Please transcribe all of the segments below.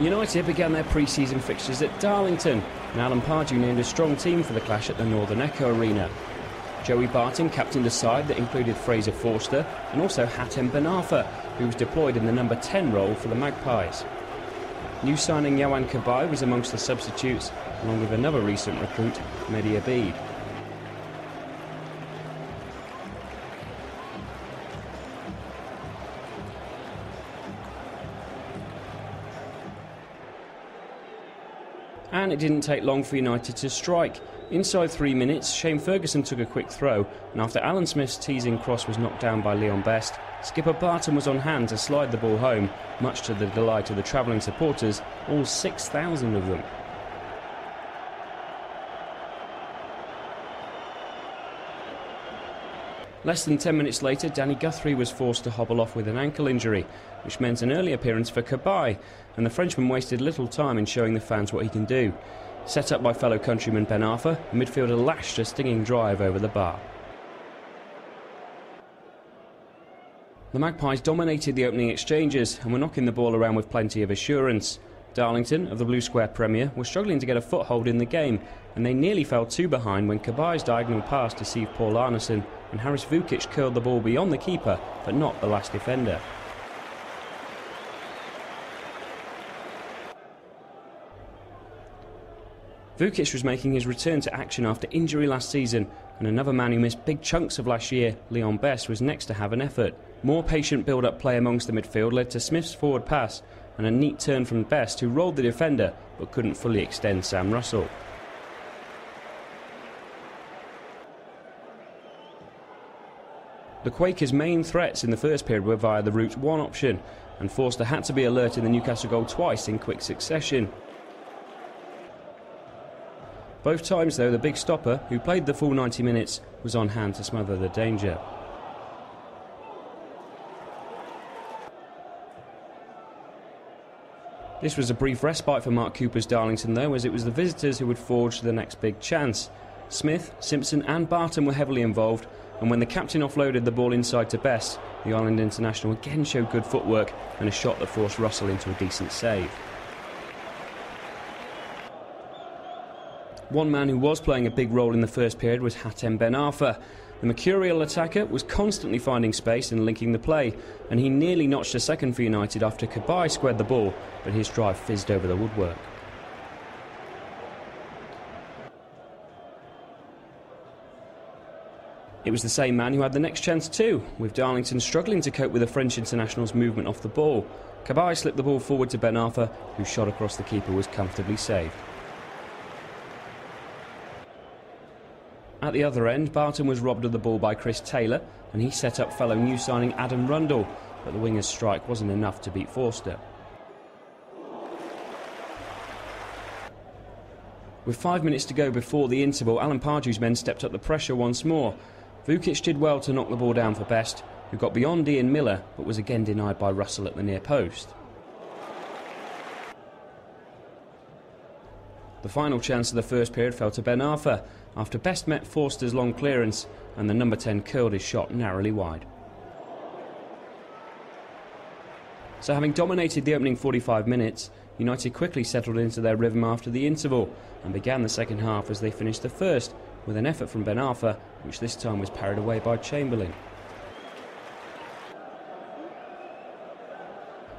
United began their pre-season fixtures at Darlington, and Alan Pardew named a strong team for the clash at the Northern Echo Arena. Joey Barton captained a side that included Fraser Forster and also Hatem Ben Arfa, who was deployed in the number 10 role for the Magpies. New signing Yawan Kabai was amongst the substitutes, along with another recent recruit, Mehdi Abid. And it didn't take long for United to strike. Inside 3 minutes, Shane Ferguson took a quick throw, and after Alan Smith's teasing cross was knocked down by Leon Best, skipper Barton was on hand to slide the ball home, much to the delight of the travelling supporters, all 6,000 of them. Less than 10 minutes later, Danny Guthrie was forced to hobble off with an ankle injury, which meant an early appearance for Kabai, and the Frenchman wasted little time in showing the fans what he can do. Set up by fellow countryman Ben Arfa, the midfielder lashed a stinging drive over the bar. The Magpies dominated the opening exchanges and were knocking the ball around with plenty of assurance. Darlington, of the Blue Square Premier, were struggling to get a foothold in the game, and they nearly fell 2 behind when Kabai's diagonal pass deceived Paul Arneson and Haris Vukic curled the ball beyond the keeper, but not the last defender. Vukic was making his return to action after injury last season, and another man who missed big chunks of last year, Leon Best, was next to have an effort. More patient build-up play amongst the midfield led to Smith's forward pass and a neat turn from Best, who rolled the defender but couldn't fully extend Sam Russell. The Quakers' main threats in the first period were via the route 1 option, and Forster had to be alert in the Newcastle goal twice in quick succession. Both times, though, the big stopper, who played the full 90 minutes, was on hand to smother the danger. This was a brief respite for Mark Cooper's Darlington, though, as it was the visitors who would forge the next big chance. Smith, Simpson and Barton were heavily involved, and when the captain offloaded the ball inside to Best, the Ireland international again showed good footwork and a shot that forced Russell into a decent save. One man who was playing a big role in the first period was Hatem Ben Arfa. The mercurial attacker was constantly finding space and linking the play, and he nearly notched a second for United after Kabai squared the ball, but his drive fizzed over the woodwork. It was the same man who had the next chance too, with Darlington struggling to cope with the French international's movement off the ball. Kabai slipped the ball forward to Ben Arfa, whose shot across the keeper was comfortably saved. At the other end, Barton was robbed of the ball by Chris Taylor, and he set up fellow new signing Adam Rundle, but the winger's strike wasn't enough to beat Forster. With 5 minutes to go before the interval, Alan Pardew's men stepped up the pressure once more. Vukic did well to knock the ball down for Best, who got beyond Ian Miller, but was again denied by Russell at the near post. The final chance of the first period fell to Ben Arfa, after Best met Forster's long clearance, and the number 10 curled his shot narrowly wide. So having dominated the opening 45 minutes, United quickly settled into their rhythm after the interval, and began the second half as they finished the first, with an effort from Ben Arfa, which this time was parried away by Chamberlain.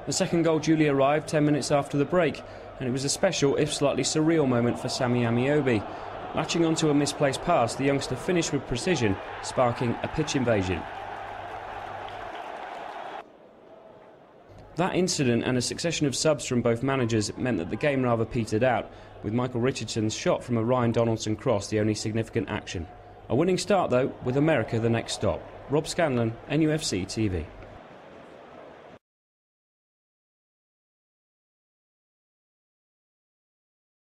The second goal duly arrived 10 minutes after the break, and it was a special, if slightly surreal, moment for Sammy Amiobi. Latching onto a misplaced pass, the youngster finished with precision, sparking a pitch invasion. That incident and a succession of subs from both managers meant that the game rather petered out, with Michael Richardson's shot from a Ryan Donaldson cross the only significant action. A winning start, though, with America the next stop. Rob Scanlon, NUFC TV.